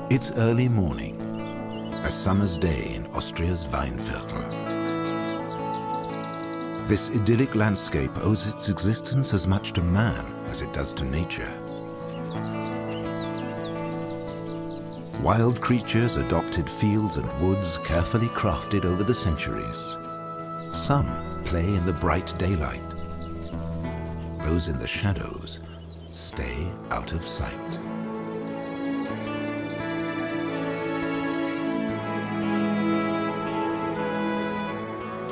It's early morning, a summer's day in Austria's Weinviertel. This idyllic landscape owes its existence as much to man as it does to nature. Wild creatures adopted fields and woods carefully crafted over the centuries. Some play in the bright daylight. Those in the shadows stay out of sight.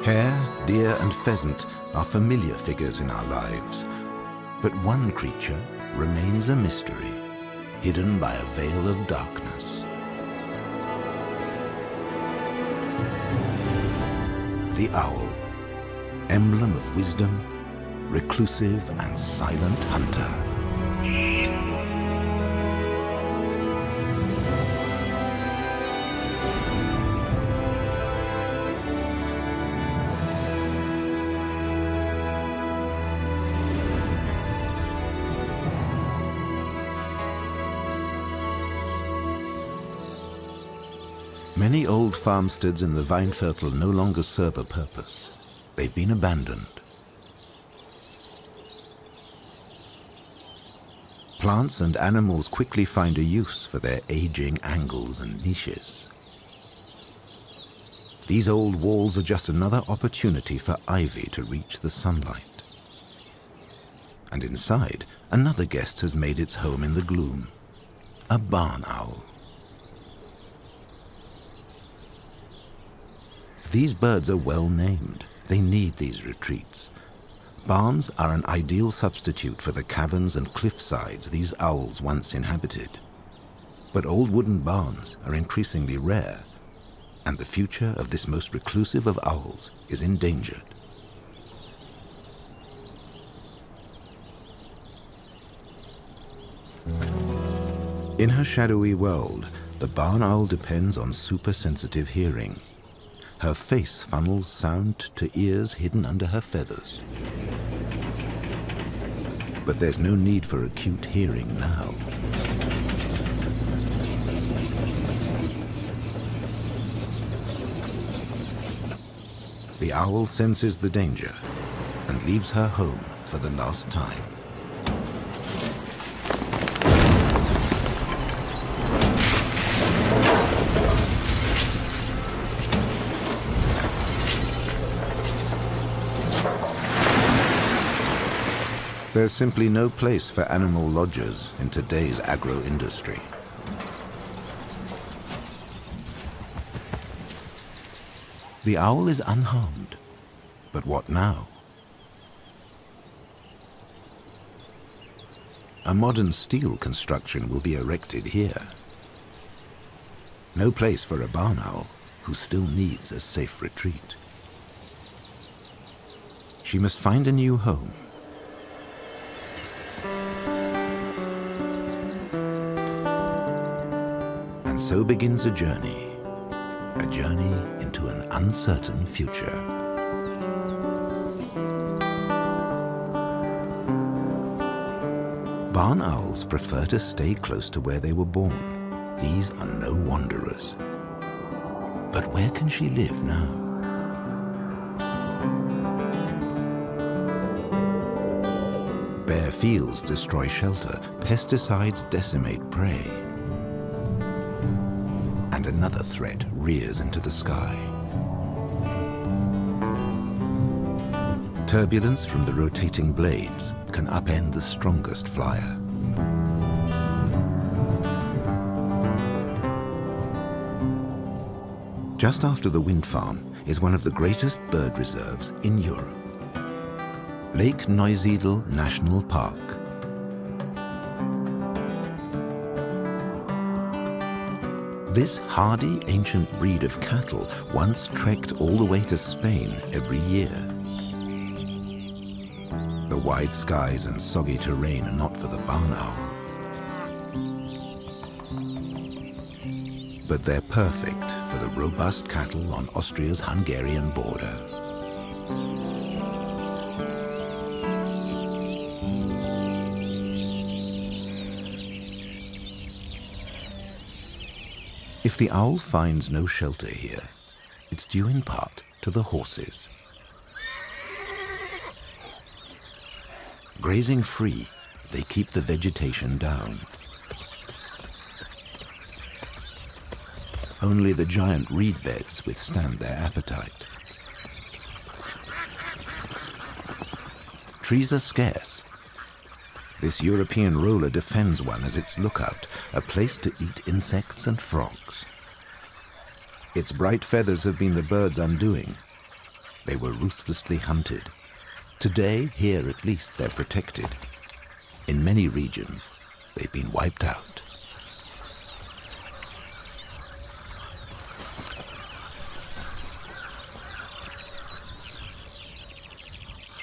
Hare, deer, and pheasant are familiar figures in our lives, but one creature remains a mystery, hidden by a veil of darkness. The owl, emblem of wisdom, reclusive and silent hunter. Many old farmsteads in the Weinviertel no longer serve a purpose. They've been abandoned. Plants and animals quickly find a use for their aging angles and niches. These old walls are just another opportunity for ivy to reach the sunlight. And inside, another guest has made its home in the gloom, a barn owl. These birds are well named. They need these retreats. Barns are an ideal substitute for the caverns and cliff sides these owls once inhabited. But old wooden barns are increasingly rare, and the future of this most reclusive of owls is endangered. In her shadowy world, the barn owl depends on super-sensitive hearing. Her face funnels sound to ears hidden under her feathers. But there's no need for acute hearing now. The owl senses the danger and leaves her home for the last time. There's simply no place for animal lodgers in today's agro-industry. The owl is unharmed, but what now? A modern steel construction will be erected here. No place for a barn owl who still needs a safe retreat. She must find a new home. And so begins a journey into an uncertain future. Barn owls prefer to stay close to where they were born. These are no wanderers. But where can she live now? Bare fields destroy shelter, pesticides decimate prey. And another threat rears into the sky. Turbulence from the rotating blades can upend the strongest flyer. Just after the wind farm is one of the greatest bird reserves in Europe. Lake Neusiedl National Park. This hardy ancient breed of cattle once trekked all the way to Spain every year. The wide skies and soggy terrain are not for the barn owl. But they're perfect for the robust cattle on Austria's Hungarian border. If the owl finds no shelter here, it's due in part to the horses. Grazing free, they keep the vegetation down. Only the giant reed beds withstand their appetite. Trees are scarce. This European roller defends one as its lookout, a place to eat insects and frogs. Its bright feathers have been the bird's undoing. They were ruthlessly hunted. Today, here at least, they're protected. In many regions, they've been wiped out.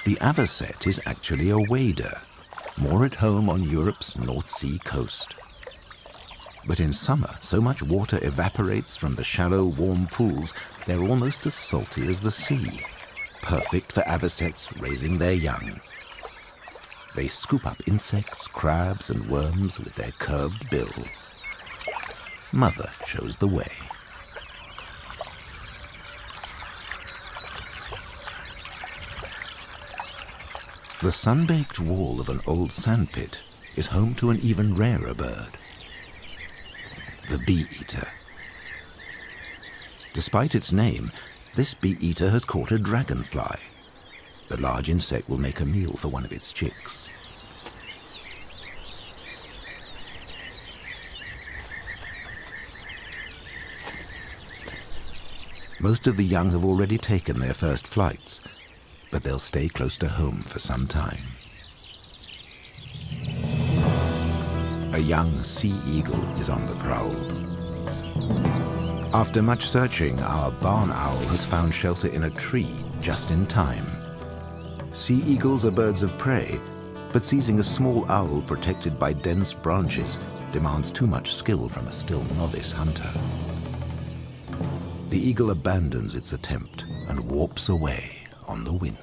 The avocet is actually a wader, more at home on Europe's North Sea coast. But in summer, so much water evaporates from the shallow, warm pools, they're almost as salty as the sea, perfect for avocets raising their young. They scoop up insects, crabs, and worms with their curved bill. Mother shows the way. The sun-baked wall of an old sandpit is home to an even rarer bird, the bee-eater. Despite its name, this bee-eater has caught a dragonfly. The large insect will make a meal for one of its chicks. Most of the young have already taken their first flights, but they'll stay close to home for some time. A young sea eagle is on the prowl. After much searching, our barn owl has found shelter in a tree just in time. Sea eagles are birds of prey, but seizing a small owl protected by dense branches demands too much skill from a still novice hunter. The eagle abandons its attempt and warps away on the wind.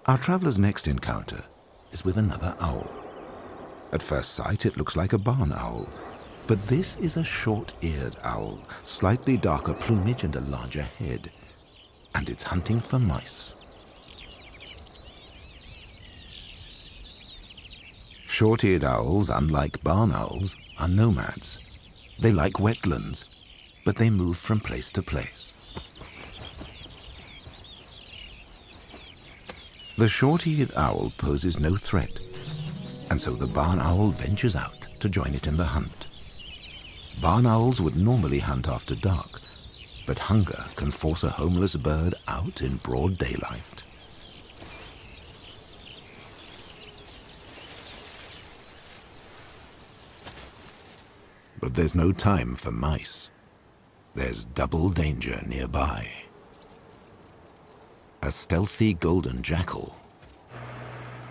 Our traveler's next encounter is with another owl. At first sight, it looks like a barn owl, but this is a short-eared owl, slightly darker plumage and a larger head, and it's hunting for mice. Short-eared owls, unlike barn owls, are nomads. They like wetlands, but they move from place to place. The short-eared owl poses no threat, and so the barn owl ventures out to join it in the hunt. Barn owls would normally hunt after dark, but hunger can force a homeless bird out in broad daylight. But there's no time for mice. There's double danger nearby. A stealthy golden jackal,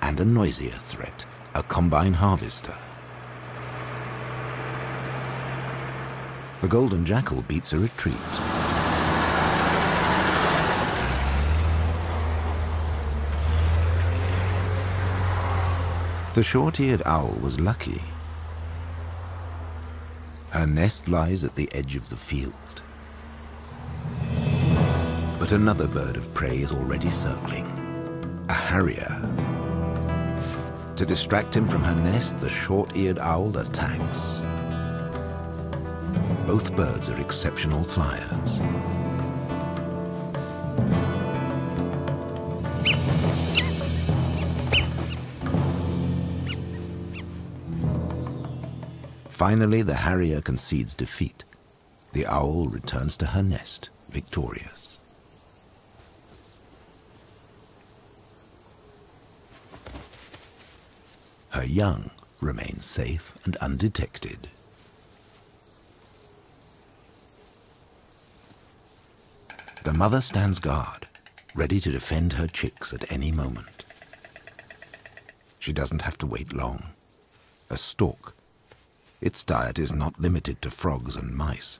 and a noisier threat, a combine harvester. The golden jackal beats a retreat. The short-eared owl was lucky. Her nest lies at the edge of the field. But another bird of prey is already circling, a harrier. To distract him from her nest, the short-eared owl attacks. Both birds are exceptional flyers. Finally, the harrier concedes defeat. The owl returns to her nest, victorious. Her young remain safe and undetected. The mother stands guard, ready to defend her chicks at any moment. She doesn't have to wait long. A stork. Its diet is not limited to frogs and mice.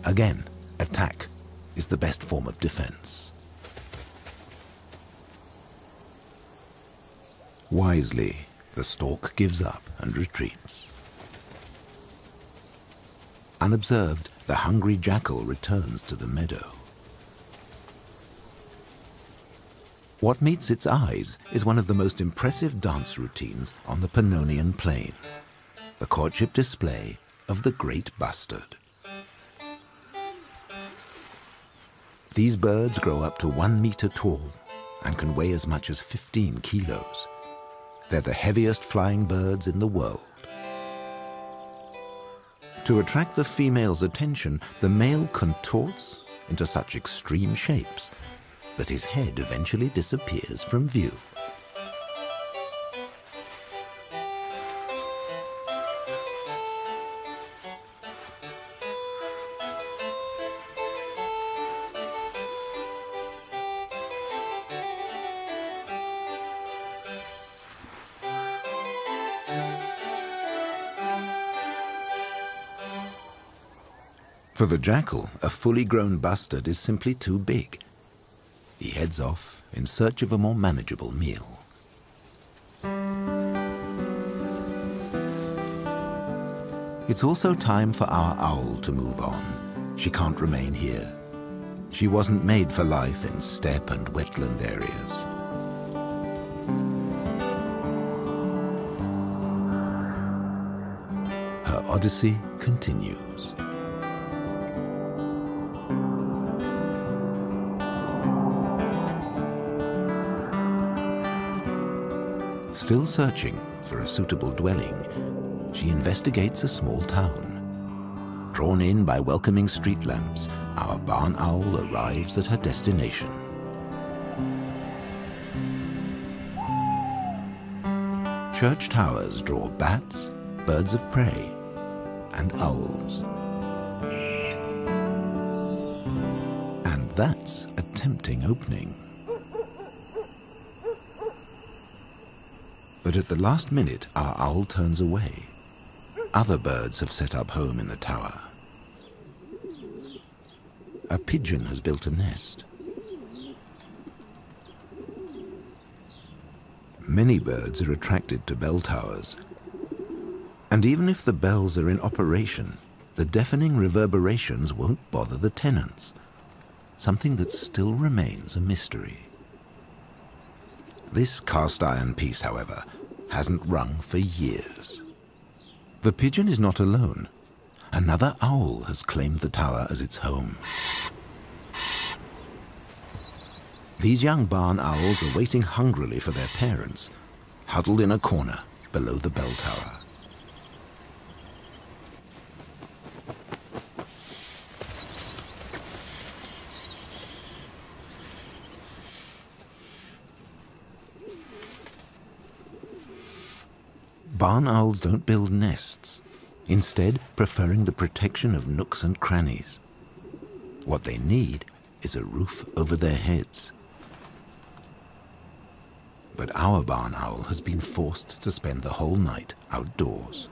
Again, attack is the best form of defense. Wisely, the stork gives up and retreats. Unobserved, the hungry jackal returns to the meadow. What meets its eyes is one of the most impressive dance routines on the Pannonian Plain, the courtship display of the great bustard. These birds grow up to 1 meter tall and can weigh as much as 15 kilos. They're the heaviest flying birds in the world. To attract the female's attention, the male contorts into such extreme shapes that his head eventually disappears from view. For the jackal, a fully grown bustard is simply too big. He heads off in search of a more manageable meal. It's also time for our owl to move on. She can't remain here. She wasn't made for life in steppe and wetland areas. Her odyssey continues. Still searching for a suitable dwelling, she investigates a small town. Drawn in by welcoming street lamps, our barn owl arrives at her destination. Church towers draw bats, birds of prey, and owls. And that's a tempting opening. But at the last minute, our owl turns away. Other birds have set up home in the tower. A pigeon has built a nest. Many birds are attracted to bell towers. And even if the bells are in operation, the deafening reverberations won't bother the tenants, something that still remains a mystery. This cast-iron piece, however, hasn't rung for years. The pigeon is not alone. Another owl has claimed the tower as its home. These young barn owls are waiting hungrily for their parents, huddled in a corner below the bell tower. Barn owls don't build nests, instead preferring the protection of nooks and crannies. What they need is a roof over their heads. But our barn owl has been forced to spend the whole night outdoors.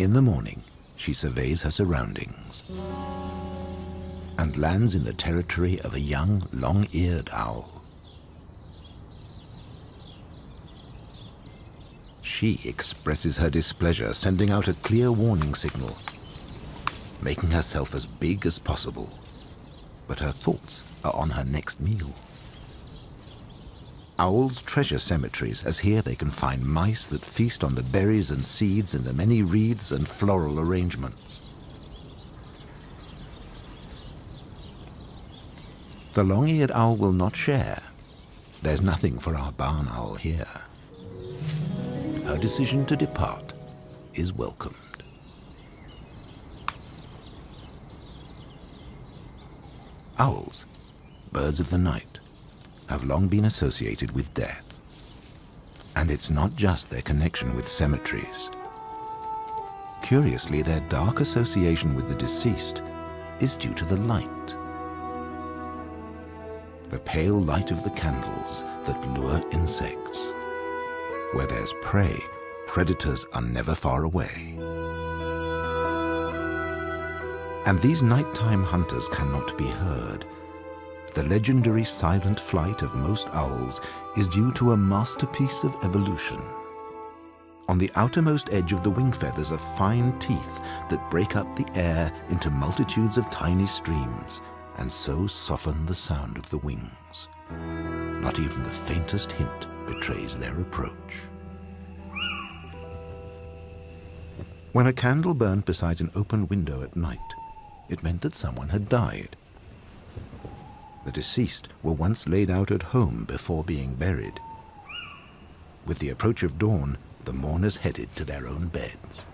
In the morning, she surveys her surroundings and lands in the territory of a young, long-eared owl. She expresses her displeasure, sending out a clear warning signal, making herself as big as possible. But her thoughts are on her next meal. Owls treasure cemeteries, as here they can find mice that feast on the berries and seeds in the many wreaths and floral arrangements. The long-eared owl will not share. There's nothing for our barn owl here. Her decision to depart is welcomed. Owls, birds of the night, have long been associated with death. And it's not just their connection with cemeteries. Curiously, their dark association with the deceased is due to the light. The pale light of the candles that lure insects. Where there's prey, predators are never far away. And these nighttime hunters cannot be heard. the legendary silent flight of most owls is due to a masterpiece of evolution. On the outermost edge of the wing feathers are fine teeth that break up the air into multitudes of tiny streams and so soften the sound of the wings. Not even the faintest hint betrays their approach. When a candle burned beside an open window at night, it meant that someone had died. The deceased were once laid out at home before being buried. With the approach of dawn, the mourners headed to their own beds.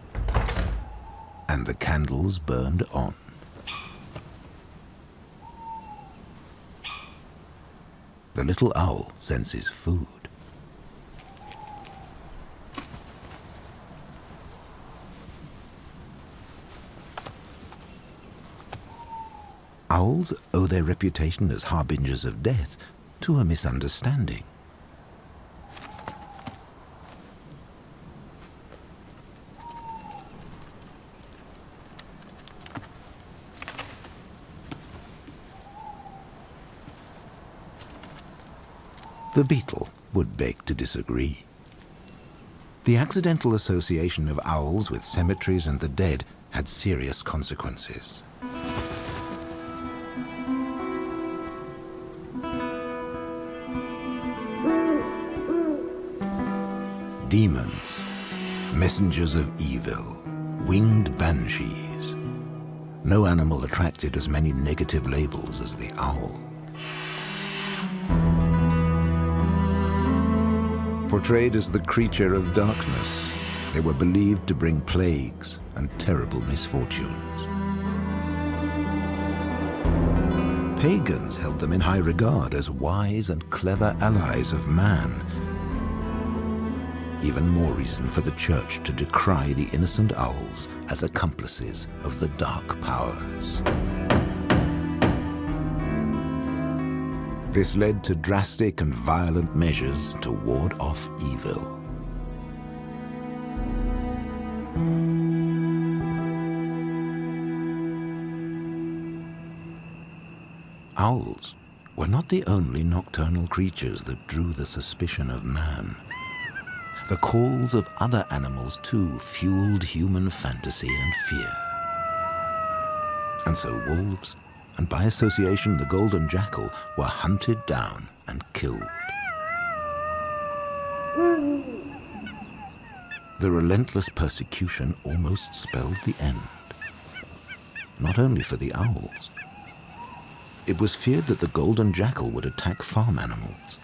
And the candles burned on. The little owl senses food. Owls owe their reputation as harbingers of death to a misunderstanding. The beetle would beg to disagree. The accidental association of owls with cemeteries and the dead had serious consequences. Demons, messengers of evil, winged banshees. No animal attracted as many negative labels as the owl. Portrayed as the creature of darkness, they were believed to bring plagues and terrible misfortunes. Pagans held them in high regard as wise and clever allies of man. Even more reason for the church to decry the innocent owls as accomplices of the dark powers. This led to drastic and violent measures to ward off evil. Owls were not the only nocturnal creatures that drew the suspicion of man. The calls of other animals, too, fueled human fantasy and fear. And so wolves, and by association the golden jackal, were hunted down and killed. The relentless persecution almost spelled the end. Not only for the owls. It was feared that the golden jackal would attack farm animals.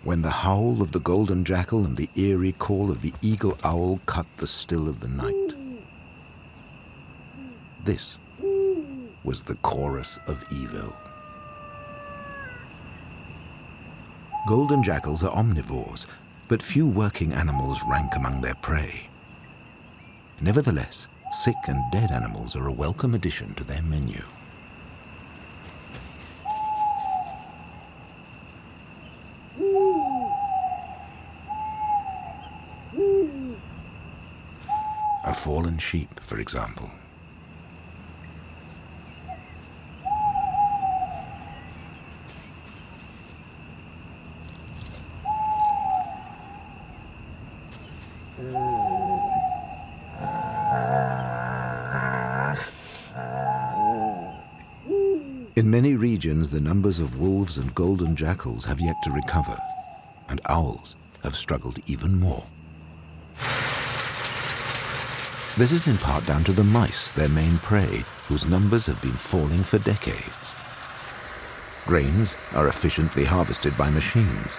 When the howl of the golden jackal and the eerie call of the eagle owl cut the still of the night. This was the chorus of evil. Golden jackals are omnivores, but few working animals rank among their prey. Nevertheless, sick and dead animals are a welcome addition to their menu. A fallen sheep, for example. In many regions, the numbers of wolves and golden jackals have yet to recover, and owls have struggled even more. This is in part down to the mice, their main prey, whose numbers have been falling for decades. Grains are efficiently harvested by machines.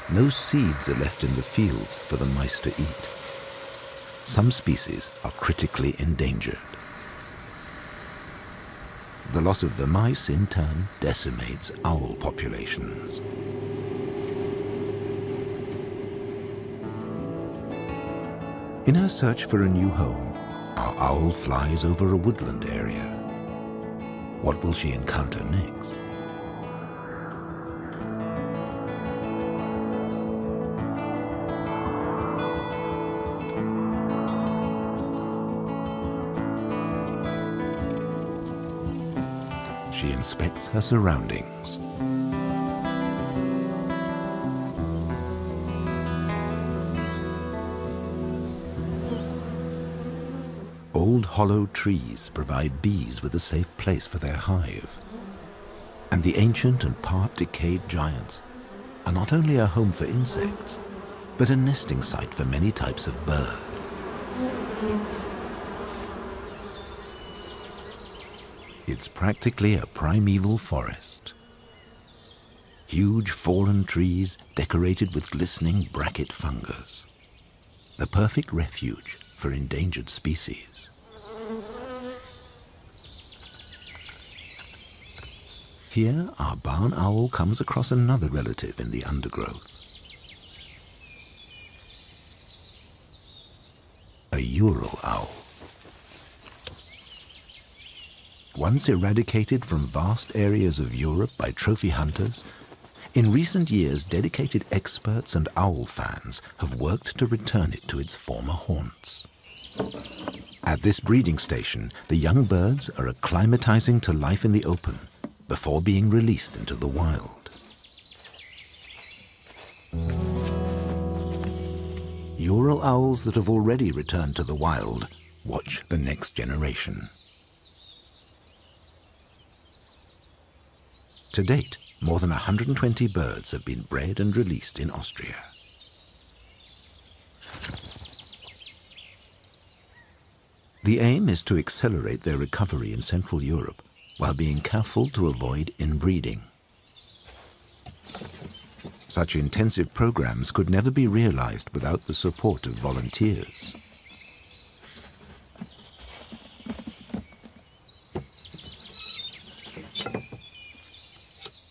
No seeds are left in the fields for the mice to eat. Some species are critically endangered. The loss of the mice, in turn, decimates owl populations. In her search for a new home, our owl flies over a woodland area. What will she encounter next? she inspects her surroundings. Old hollow trees provide bees with a safe place for their hive. And the ancient and part-decayed giants are not only a home for insects, but a nesting site for many types of bird. It's practically a primeval forest. Huge fallen trees decorated with glistening bracket fungus. The perfect refuge for endangered species. Here, our barn owl comes across another relative in the undergrowth. A Ural owl. Once eradicated from vast areas of Europe by trophy hunters, in recent years dedicated experts and owl fans have worked to return it to its former haunts. At this breeding station, the young birds are acclimatizing to life in the open before being released into the wild. Ural owls that have already returned to the wild watch the next generation. To date, more than 120 birds have been bred and released in Austria. The aim is to accelerate their recovery in Central Europe while being careful to avoid inbreeding. Such intensive programs could never be realized without the support of volunteers.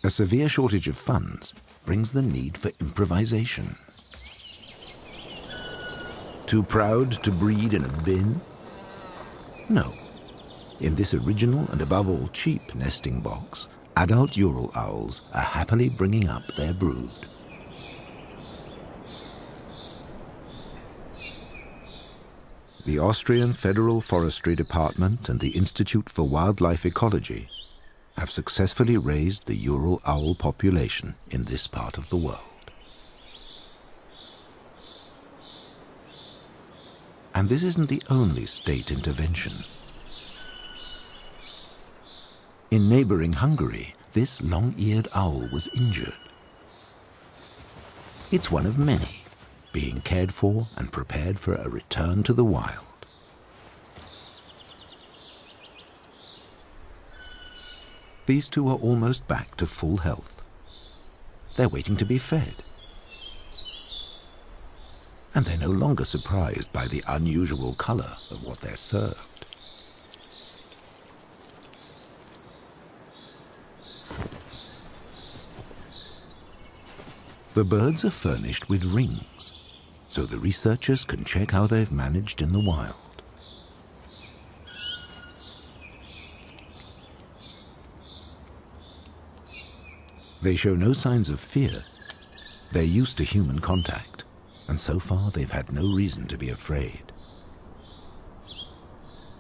A severe shortage of funds brings the need for improvisation. Too proud to breed in a bin? No. In this original and above all cheap nesting box, adult Ural owls are happily bringing up their brood. The Austrian Federal Forestry Department and the Institute for Wildlife Ecology have successfully raised the Ural owl population in this part of the world. And this isn't the only state intervention. In neighboring Hungary, this long-eared owl was injured. It's one of many, being cared for and prepared for a return to the wild. These two are almost back to full health. They're waiting to be fed. And they're no longer surprised by the unusual color of what they're served. The birds are furnished with rings, so the researchers can check how they've managed in the wild. They show no signs of fear. They're used to human contact, and so far they've had no reason to be afraid.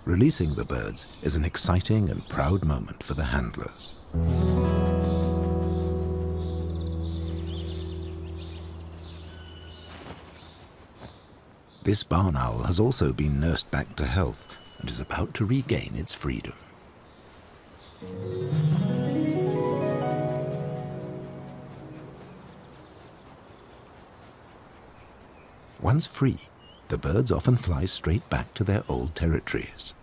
Releasing the birds is an exciting and proud moment for the handlers. This barn owl has also been nursed back to health and is about to regain its freedom. Once free, the birds often fly straight back to their old territories.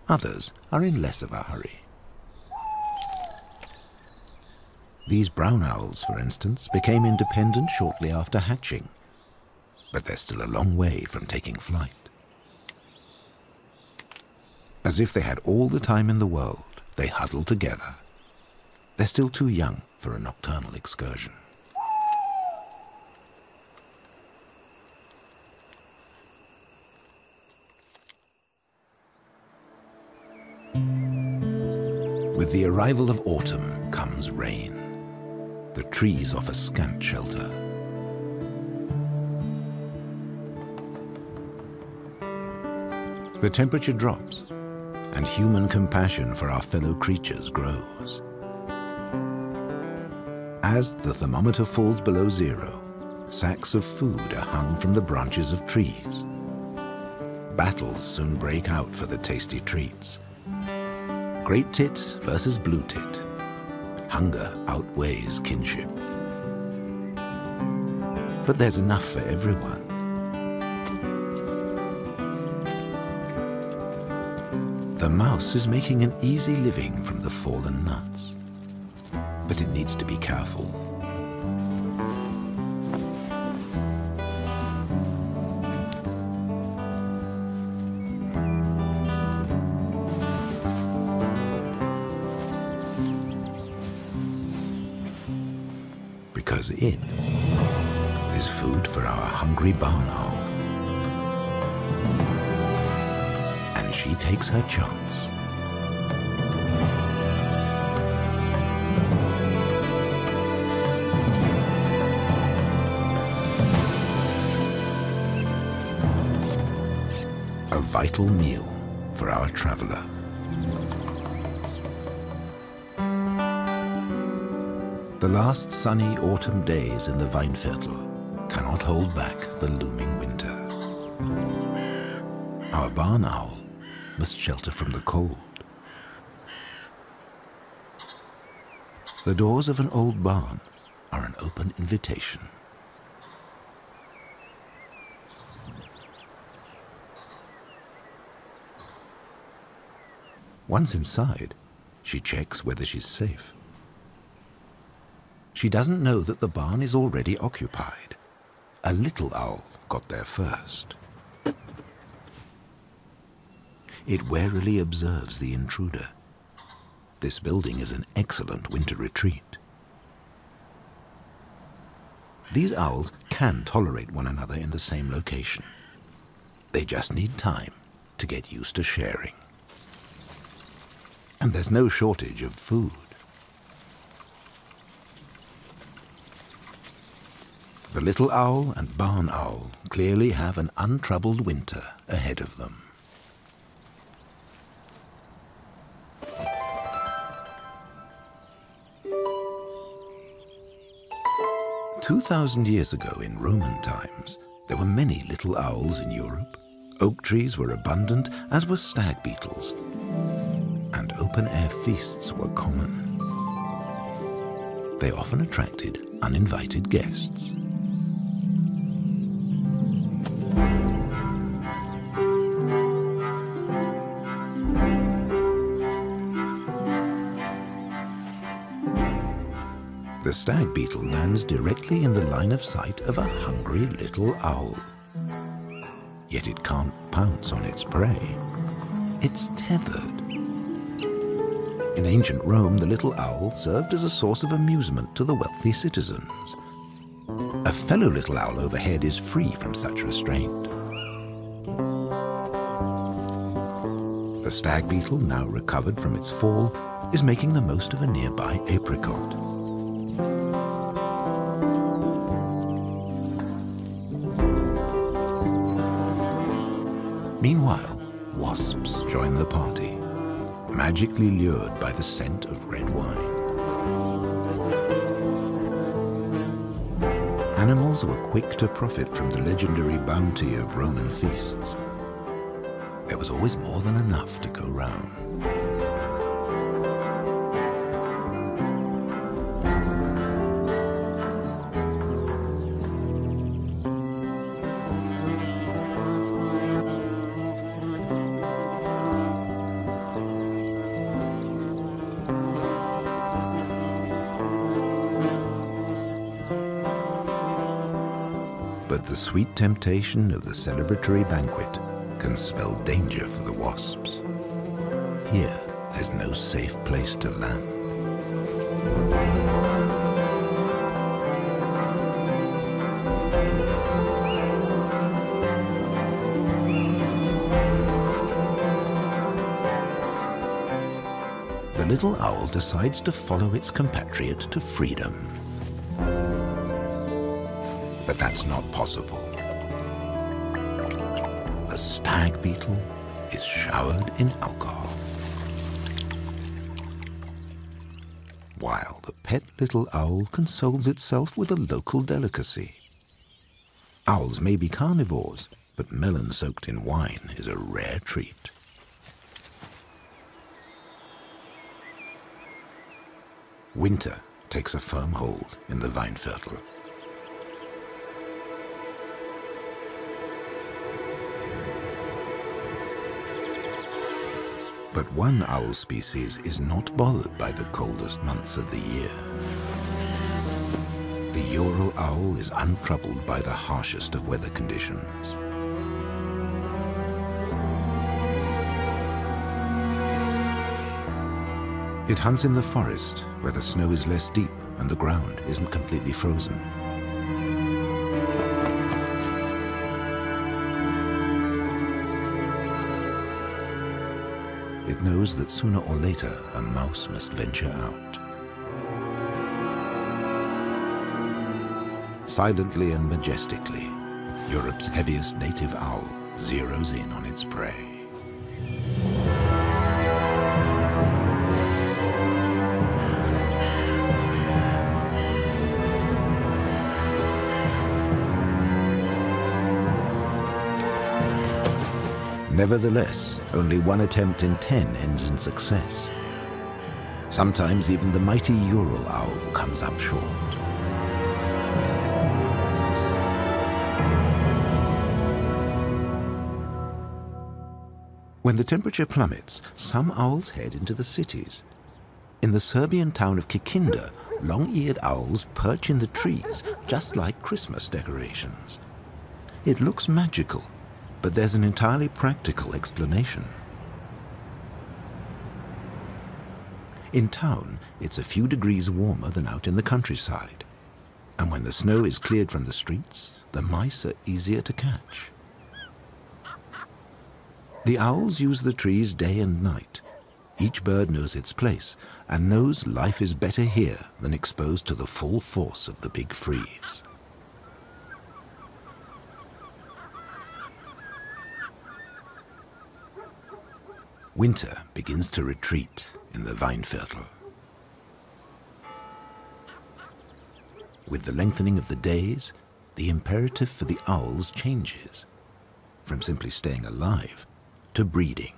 Others are in less of a hurry. These brown owls, for instance, became independent shortly after hatching, but they're still a long way from taking flight. As if they had all the time in the world, they huddle together. They're still too young for a nocturnal excursion. With the arrival of autumn comes rain. The trees offer scant shelter. The temperature drops, and human compassion for our fellow creatures grows. As the thermometer falls below zero, sacks of food are hung from the branches of trees. Battles soon break out for the tasty treats. Great tit versus blue tit. Hunger outweighs kinship. But there's enough for everyone. The mouse is making an easy living from the fallen nuts, but it needs to be careful. Because it is food for our hungry barn owl. And she takes her chance. A vital meal for our traveler. The last sunny autumn days in the Weinviertel cannot hold back the looming winter. Our barn owl must shelter from the cold. The doors of an old barn are an open invitation. Once inside, she checks whether she's safe. She doesn't know that the barn is already occupied. A little owl got there first. It warily observes the intruder. This building is an excellent winter retreat. These owls can tolerate one another in the same location. They just need time to get used to sharing. And there's no shortage of food. The little owl and barn owl clearly have an untroubled winter ahead of them. "2,000 years ago in Roman times, there were many little owls in Europe. Oak trees were abundant, as were stag beetles, and open-air feasts were common. They often attracted uninvited guests. The stag beetle lands directly in the line of sight of a hungry little owl. Yet it can't pounce on its prey. It's tethered. In ancient Rome, the little owl served as a source of amusement to the wealthy citizens. A fellow little owl overhead is free from such restraint. The stag beetle, now recovered from its fall, is making the most of a nearby apricot. Meanwhile, wasps join the party, magically lured by the scent of red wine. Animals were quick to profit from the legendary bounty of Roman feasts. There was always more than enough to go round. But the sweet temptation of the celebratory banquet can spell danger for the wasps. Here, there's no safe place to land. The little owl decides to follow its compatriot to freedom. But that's not possible. The stag beetle is showered in alcohol. While the pet little owl consoles itself with a local delicacy. Owls may be carnivores, but melon soaked in wine is a rare treat. Winter takes a firm hold in the Weinviertel. But one owl species is not bothered by the coldest months of the year. The Ural owl is untroubled by the harshest of weather conditions. It hunts in the forest, where the snow is less deep and the ground isn't completely frozen. It knows that sooner or later a mouse must venture out. Silently and majestically, Europe's heaviest native owl zeroes in on its prey. Nevertheless, only one attempt in 10 ends in success. Sometimes even the mighty Ural owl comes up short. When the temperature plummets, some owls head into the cities. In the Serbian town of Kikinda, long-eared owls perch in the trees, just like Christmas decorations. It looks magical, but there's an entirely practical explanation. In town, it's a few degrees warmer than out in the countryside. And when the snow is cleared from the streets, the mice are easier to catch. The owls use the trees day and night. Each bird knows its place and knows life is better here than exposed to the full force of the big freeze. Winter begins to retreat in the Weinviertel. With the lengthening of the days, the imperative for the owls changes, from simply staying alive to breeding.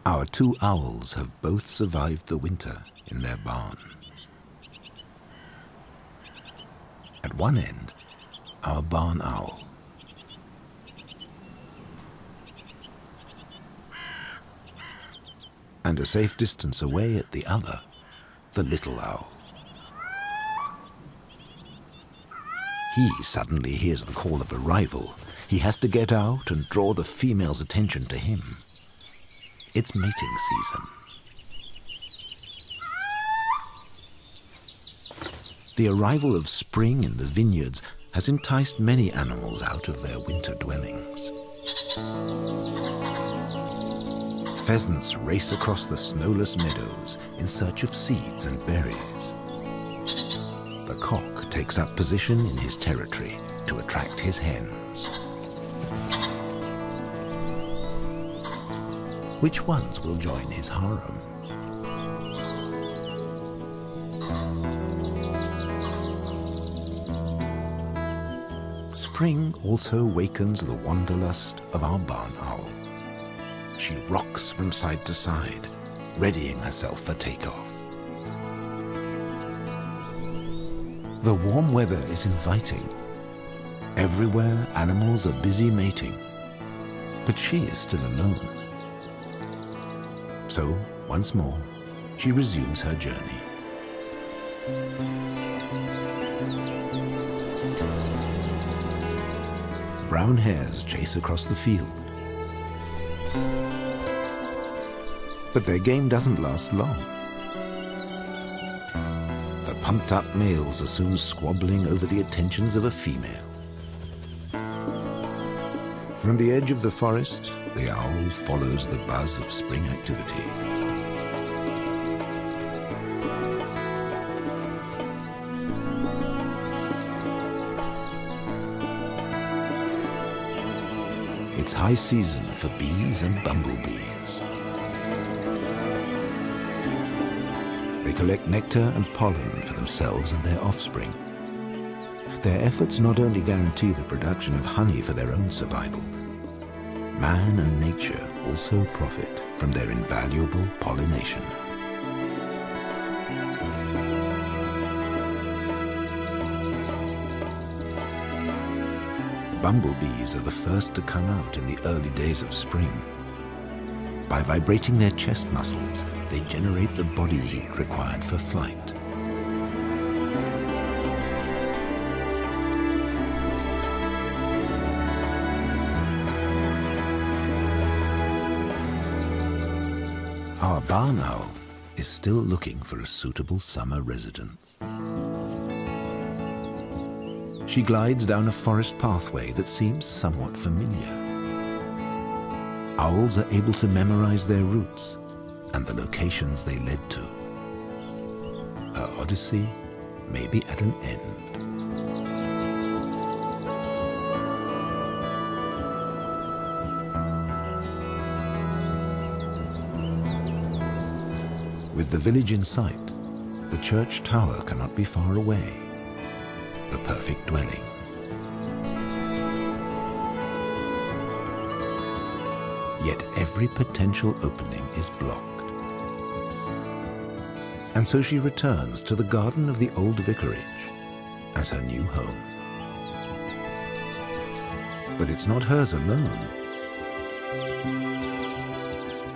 Our two owls have both survived the winter in their barn. At one end, our barn owl. And a safe distance away at the other, the little owl. He suddenly hears the call of a rival. He has to get out and draw the female's attention to him. It's mating season. The arrival of spring in the vineyards has enticed many animals out of their winter dwellings. Pheasants race across the snowless meadows in search of seeds and berries. The cock takes up position in his territory to attract his hens. Which ones will join his harem? Spring also wakens the wanderlust of our barn owl. She rocks from side to side, readying herself for takeoff. The warm weather is inviting. Everywhere, animals are busy mating, but she is still alone. So, once more, she resumes her journey. Brown hares chase across the field. But their game doesn't last long. The pumped-up males are soon squabbling over the attentions of a female. From the edge of the forest, the owl follows the buzz of spring activity. It's high season for bees and bumblebees. They collect nectar and pollen for themselves and their offspring. Their efforts not only guarantee the production of honey for their own survival, man and nature also profit from their invaluable pollination. Bumblebees are the first to come out in the early days of spring. By vibrating their chest muscles, they generate the body heat required for flight. Our barn owl is still looking for a suitable summer residence. She glides down a forest pathway that seems somewhat familiar. Owls are able to memorize their routes and the locations they led to. Her odyssey may be at an end. With the village in sight, the church tower cannot be far away. The perfect dwelling. Yet every potential opening is blocked. And so she returns to the garden of the old vicarage as her new home. But it's not hers alone.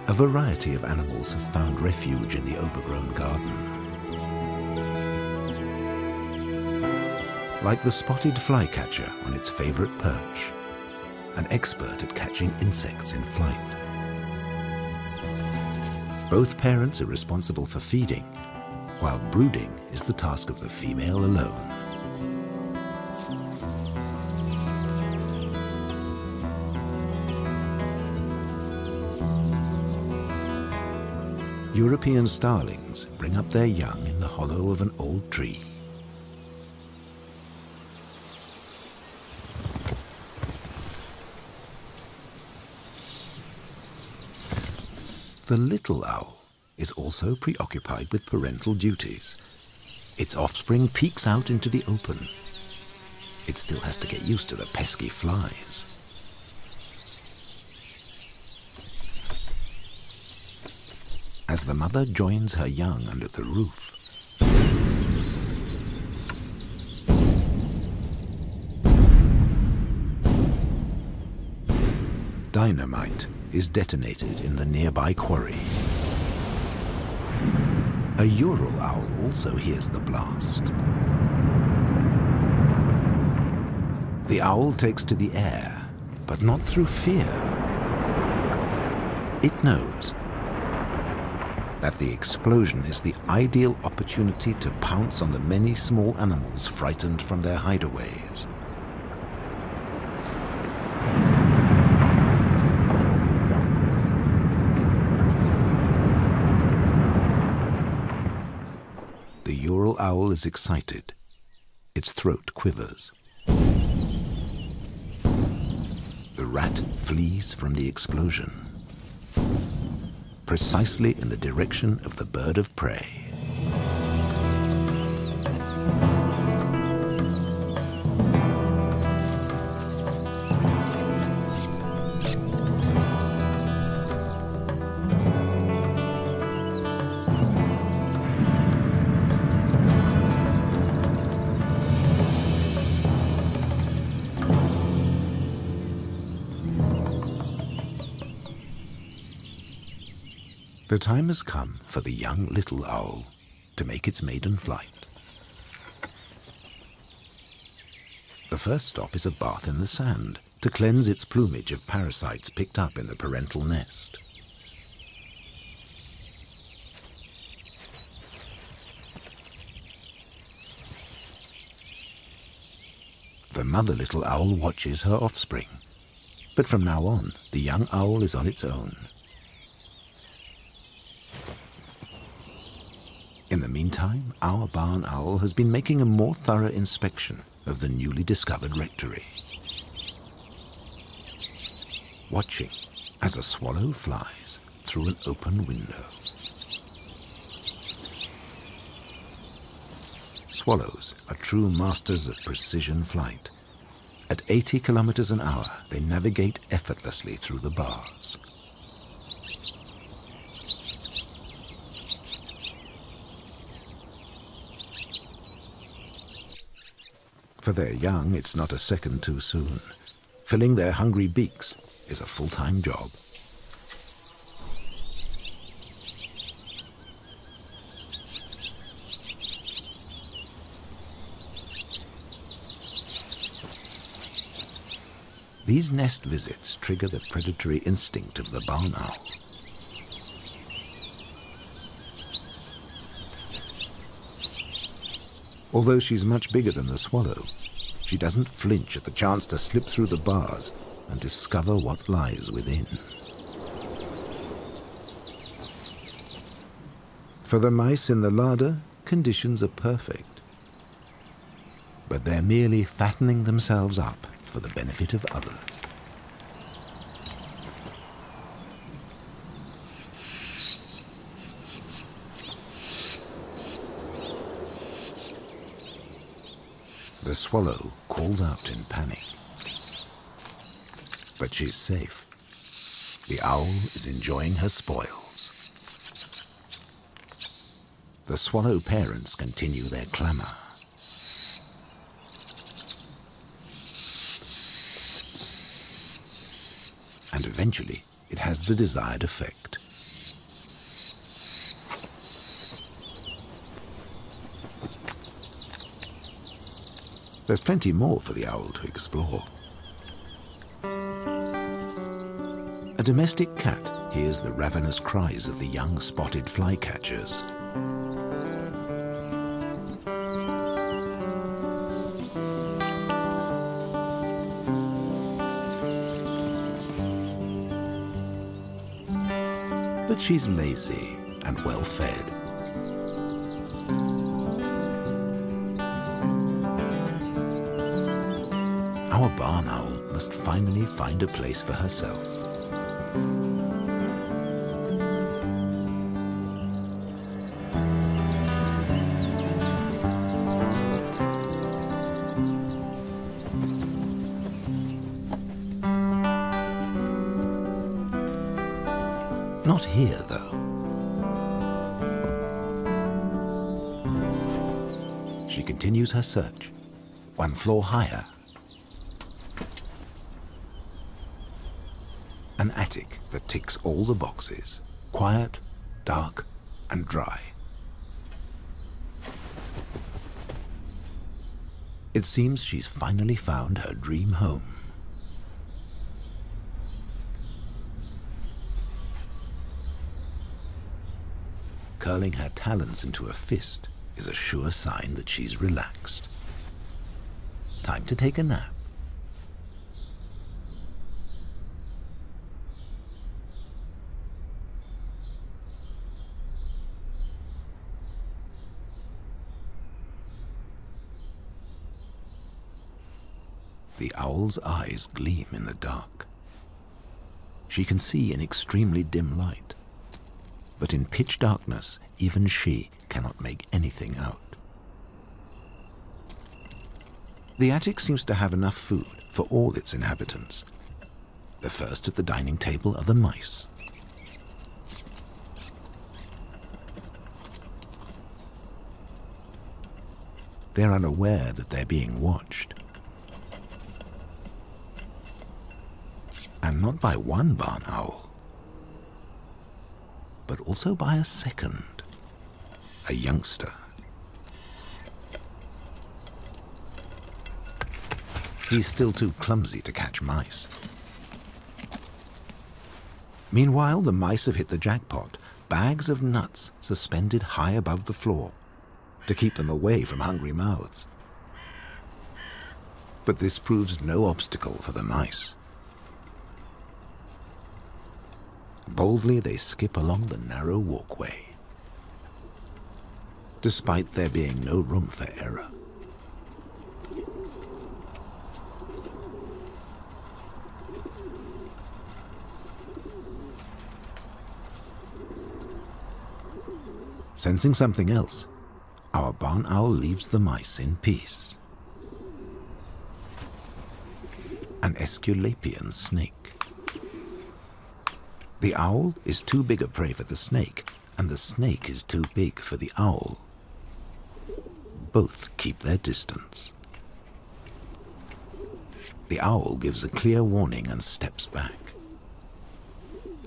A variety of animals have found refuge in the overgrown garden. Like the spotted flycatcher on its favorite perch, an expert at catching insects in flight. Both parents are responsible for feeding, while brooding is the task of the female alone. European starlings bring up their young in the hollow of an old tree. The little owl is also preoccupied with parental duties. Its offspring peeks out into the open. It still has to get used to the pesky flies. As the mother joins her young under the roof, dynamite is detonated in the nearby quarry. A Ural owl also hears the blast. The owl takes to the air, but not through fear. It knows that the explosion is the ideal opportunity to pounce on the many small animals frightened from their hideaways. The Ural owl is excited. Its throat quivers. The rat flees from the explosion, precisely in the direction of the bird of prey. The time has come for the young little owl to make its maiden flight. The first stop is a bath in the sand to cleanse its plumage of parasites picked up in the parental nest. The mother little owl watches her offspring, but from now on, the young owl is on its own. In the meantime, our barn owl has been making a more thorough inspection of the newly discovered rectory. watching as a swallow flies through an open window. Swallows are true masters of precision flight. At 80 kilometers an hour, they navigate effortlessly through the bars. For their young, it's not a second too soon. Filling their hungry beaks is a full-time job. These nest visits trigger the predatory instinct of the barn owl. Although she's much bigger than the swallow, she doesn't flinch at the chance to slip through the bars and discover what lies within. For the mice in the larder, conditions are perfect. But they're merely fattening themselves up for the benefit of others. The swallow calls out in panic. But she's safe. The owl is enjoying her spoils. The swallow parents continue their clamor. And eventually, it has the desired effect. There's plenty more for the owl to explore. A domestic cat hears the ravenous cries of the young spotted flycatchers. But she's lazy and well fed. Our barn owl must finally find a place for herself. Not here, though. She continues her search, one floor higher. An attic that ticks all the boxes. Quiet, dark, and dry. It seems she's finally found her dream home. Curling her talons into a fist is a sure sign that she's relaxed. Time to take a nap. The owl's eyes gleam in the dark. She can see in extremely dim light, but in pitch darkness, even she cannot make anything out. The attic seems to have enough food for all its inhabitants. The first at the dining table are the mice. They're unaware that they're being watched. And not by one barn owl, but also by a second, a youngster. He's still too clumsy to catch mice. Meanwhile, the mice have hit the jackpot, bags of nuts suspended high above the floor to keep them away from hungry mouths. But this proves no obstacle for the mice. Boldly they skip along the narrow walkway, despite there being no room for error. Sensing something else, our barn owl leaves the mice in peace. An Aesculapian snake. The owl is too big a prey for the snake, and the snake is too big for the owl. Both keep their distance. The owl gives a clear warning and steps back,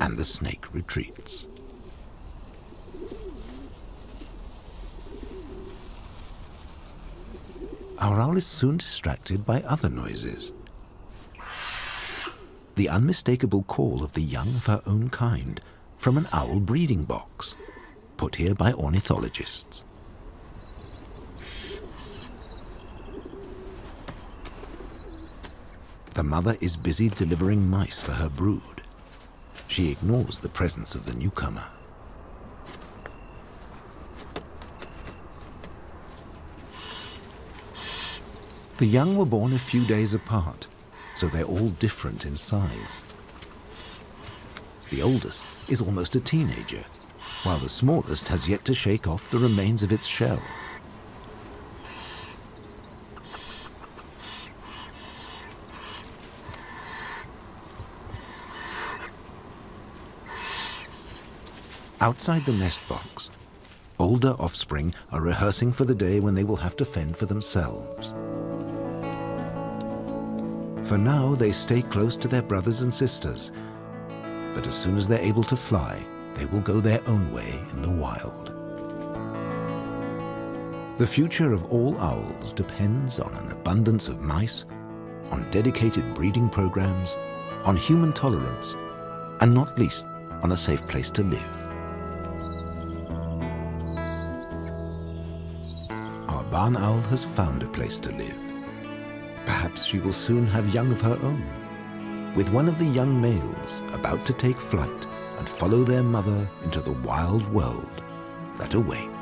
and the snake retreats. Our owl is soon distracted by other noises. The unmistakable call of the young of her own kind from an owl breeding box, put here by ornithologists. The mother is busy delivering mice for her brood. She ignores the presence of the newcomer. The young were born a few days apart, so they're all different in size. The oldest is almost a teenager, while the smallest has yet to shake off the remains of its shell. Outside the nest box, older offspring are rehearsing for the day when they will have to fend for themselves. For now, they stay close to their brothers and sisters, but as soon as they're able to fly, they will go their own way in the wild. The future of all owls depends on an abundance of mice, on dedicated breeding programs, on human tolerance, and not least on a safe place to live. Our barn owl has found a place to live. Perhaps she will soon have young of her own, with one of the young males about to take flight and follow their mother into the wild world that awaits.